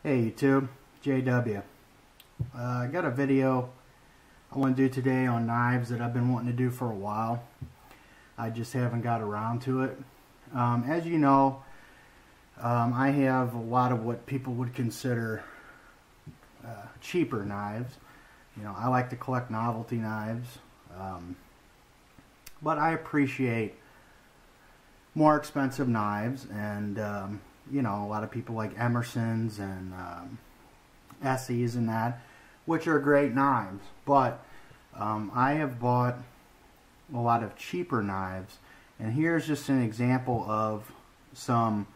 Hey YouTube, JW. I got a video I want to do today on knives that I've been wanting to do for a while. I just haven't got around to it. As you know, I have a lot of what people would consider cheaper knives. You know, I like to collect novelty knives, but I appreciate more expensive knives, and you know, a lot of people like Emerson's and Essie's and that, which are great knives. But I have bought a lot of cheaper knives, and here's just an example of some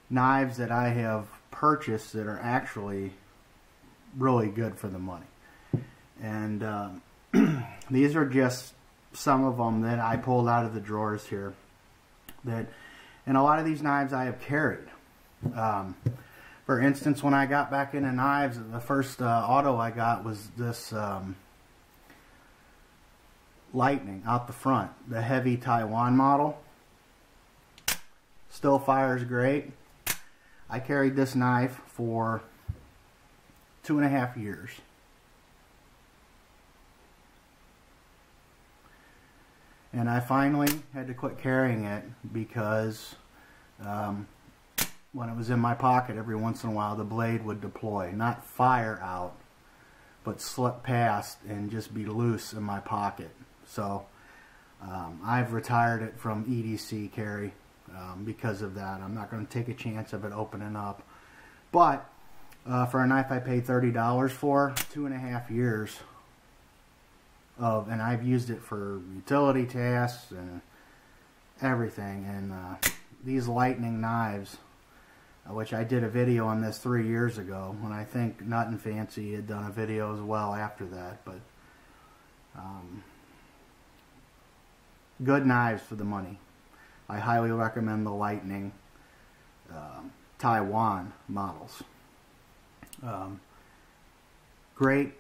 knives that I have purchased that are actually really good for the money. And these are just some of them that I pulled out of the drawers here. And a lot of these knives I have carried. For instance, when I got back into knives, the first auto I got was this Lightning out the front, the heavy Taiwan model. Still fires great. I carried this knife for 2.5 years. And I finally had to quit carrying it because when it was in my pocket, every once in a while the blade would deploy. Not fire out, but slip past and just be loose in my pocket. So I've retired it from EDC carry because of that. I'm not going to take a chance of it opening up. But for a knife I paid $30 for, 2.5 years of, and I've used it for utility tasks and everything. And these Lightning knives, which I did a video on this 3 years ago, when I think Nut and Fancy had done a video as well after that. But good knives for the money. I highly recommend the Lightning Taiwan models. Great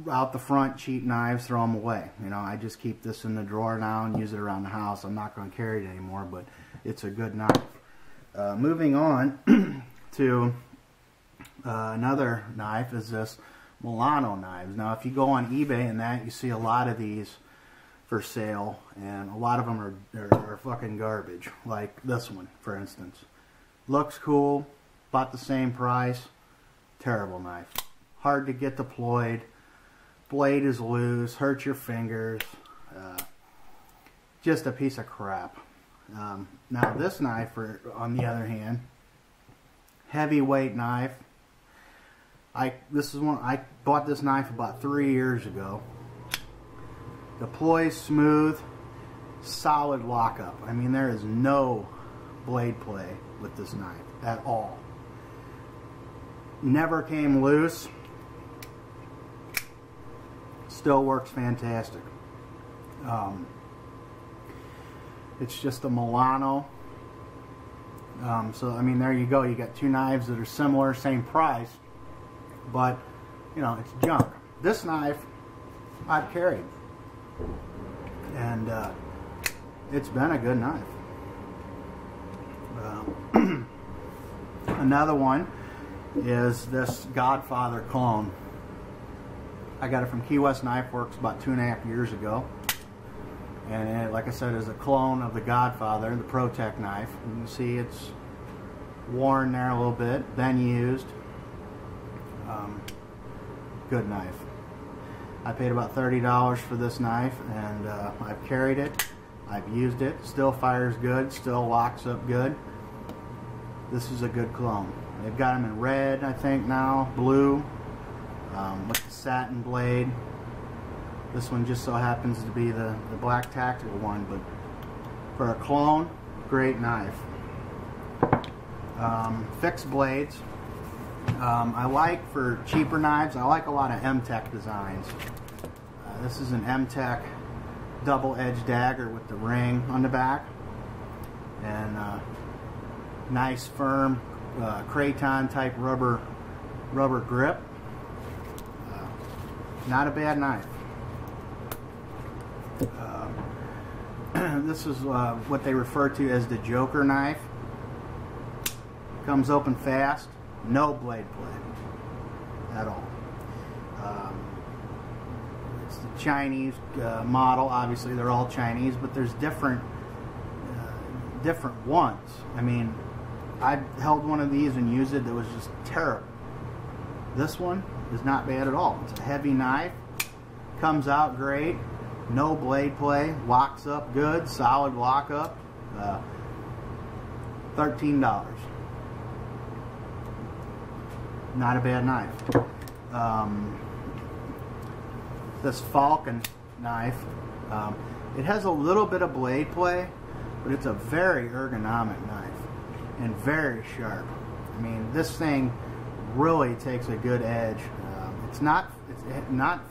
out the front, cheap knives, throw them away. You know, I just keep this in the drawer now and use it around the house. I'm not going to carry it anymore, but it's a good knife. Moving on to another knife is this Milano knives. Now, if you go on eBay and that, you see a lot of these for sale, and a lot of them are fucking garbage. Like this one, for instance. Looks cool, about the same price. Terrible knife. Hard to get deployed. Blade is loose, hurts your fingers. Just a piece of crap. Now this knife, on the other hand, heavyweight knife. I bought this knife about 3 years ago. Deploys smooth, solid lockup. I mean, there is no blade play with this knife at all. Never came loose. Still works fantastic. It's just a Milano. So I mean, there you go. You got two knives that are similar, same price, but you know, it's junk. This knife I've carried, and it's been a good knife. Another one is this Godfather clone. I got it from Key West Knife Works about 2.5 years ago. And it, like I said, is a clone of the Godfather, the ProTech knife. You can see it's worn there a little bit, been used. Good knife. I paid about $30 for this knife, and I've carried it. I've used it. Still fires good. Still locks up good. This is a good clone. They've got them in red, I think now, blue, with the satin blade. This one just so happens to be the black tactical one, but for a clone, great knife. Fixed blades. I like, for cheaper knives, I like a lot of MTech designs. This is an MTech double-edged dagger with the ring on the back, and nice firm craton type rubber grip. Not a bad knife. This is what they refer to as the Joker knife. Comes open fast, No blade play at all. It's the Chinese model. Obviously, they're all Chinese, but there's different ones. I mean, I held one of these and used it that was just terrible. This one is not bad at all. It's a heavy knife, comes out great, no blade play, locks up good, solid lock up. $13. Not a bad knife. This Falken knife, it has a little bit of blade play, but it's a very ergonomic knife and very sharp. I mean, this thing really takes a good edge. It's not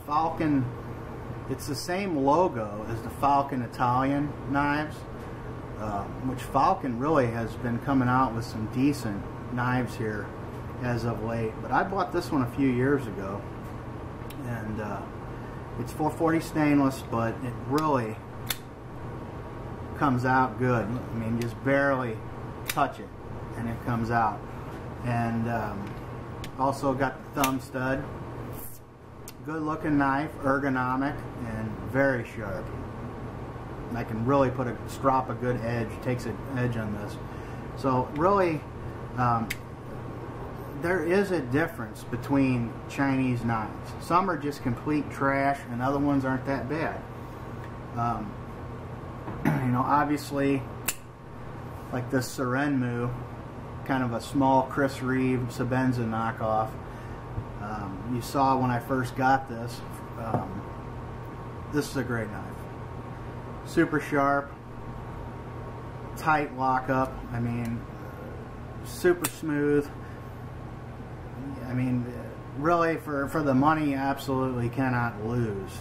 Falken. It's the same logo as the Falken Italian knives, which Falken really has been coming out with some decent knives here as of late. But I bought this one a few years ago, and it's 440 stainless, but it really comes out good. I mean, just barely touch it and it comes out. And also got the thumb stud. Good looking knife, ergonomic, and very sharp. I can really strop a good edge, takes an edge on this. So really, there is a difference between Chinese knives. Some are just complete trash, and other ones aren't that bad. You know, obviously, like this Sorento, kind of a small Chris Reeve Sebenza knockoff. You saw when I first got this. This is a great knife. Super sharp, tight lockup. I mean, super smooth. I mean, really, for the money, you absolutely cannot lose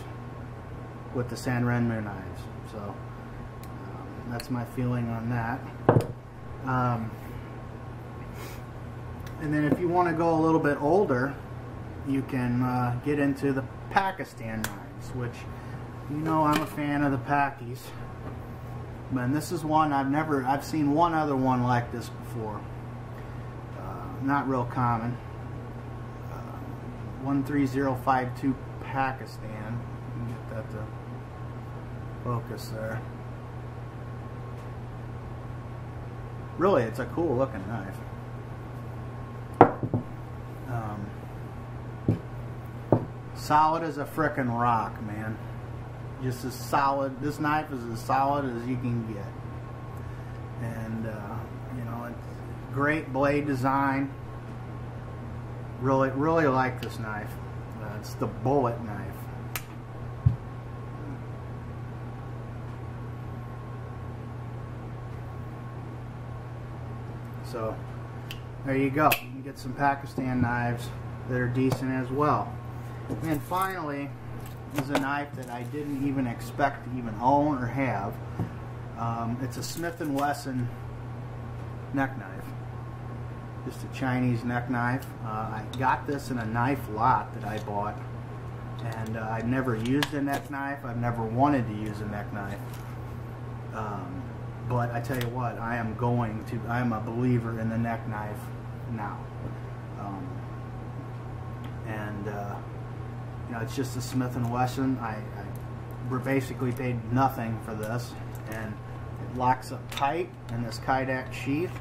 with the Sorento knives. So that's my feeling on that. And then if you want to go a little bit older, you can get into the Pakistan knives, which, you know, I'm a fan of the Pakis. And this is one I've seen one other one like this before. Not real common. 13052 Pakistan. You can get that to focus there. Really, it's a cool looking knife. Solid as a frickin' rock, man. Just as solid. This knife is as solid as you can get. And you know, it's great blade design. Really like this knife. It's the bullet knife. So there you go. You can get some Pakistan knives that are decent as well. And finally is a knife that I didn't even expect to even own or have. It's a Smith & Wesson neck knife. Just a Chinese neck knife. I got this in a knife lot that I bought, and I've never used a neck knife. I've never wanted to use a neck knife. But I tell you what, I am a believer in the neck knife now. You know, it's just a Smith & Wesson. I basically paid nothing for this, and it locks up tight in this Kydex sheath.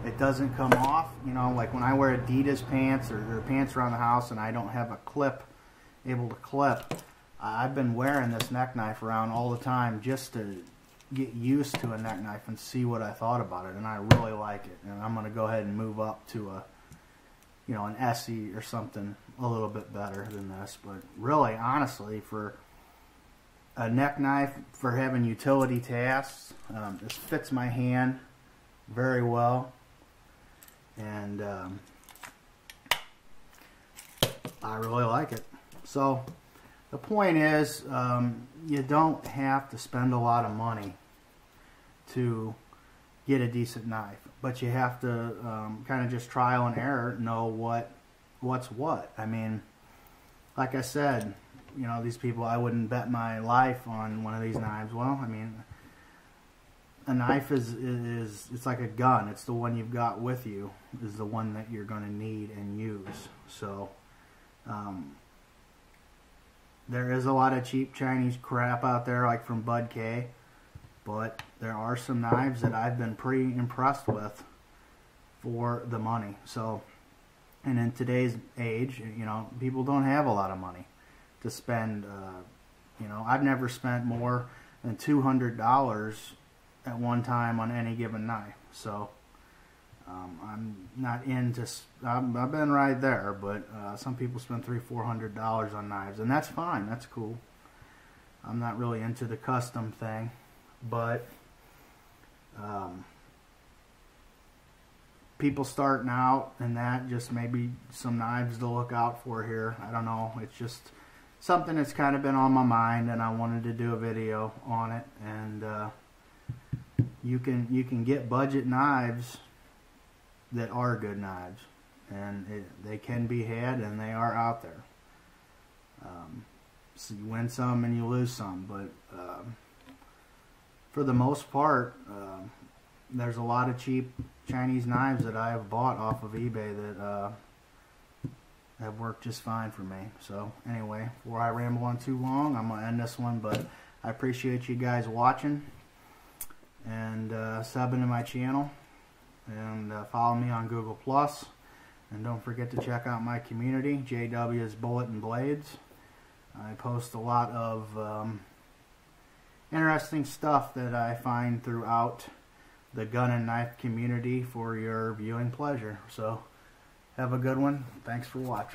It doesn't come off. You know, like when I wear Adidas pants or pants around the house and I don't have a clip able to clip, I've been wearing this neck knife around all the time just to get used to a neck knife and see what I thought about it, and I really like it. And I'm going to go ahead and move up to a, you know, an SE or something a little bit better than this. But really, honestly, for a neck knife for having utility tasks, this fits my hand very well, and I really like it. So the point is, you don't have to spend a lot of money to get a decent knife, but you have to kind of just trial and error, know what's what. I mean, like I said, you know, these people, I wouldn't bet my life on one of these knives. Well, I mean, a knife is it's like a gun. It's the one you've got with you is the one that you're going to need and use. So there is a lot of cheap Chinese crap out there, like from Bud K, but there are some knives that I've been pretty impressed with for the money. So, and in today's age, you know, people don't have a lot of money to spend. You know, I've never spent more than $200 at one time on any given knife. So I'm not into, I've been right there, but some people spend $300-400 on knives, and that's fine, that's cool. I'm not really into the custom thing, but people starting out and that, just maybe some knives to look out for here. I don't know, it's just something that's kind of been on my mind, and I wanted to do a video on it. And you can get budget knives that are good knives, and they can be had, and they are out there. So you win some and you lose some, but for the most part, there's a lot of cheap Chinese knives that I have bought off of eBay that have worked just fine for me. So anyway, before I ramble on too long, I'm going to end this one, but I appreciate you guys watching and subbing to my channel, and follow me on Google+, and don't forget to check out my community, JW's BulletsNBlades. I post a lot of interesting stuff that I find throughout the gun and knife community for your viewing pleasure. So have a good one. Thanks for watching.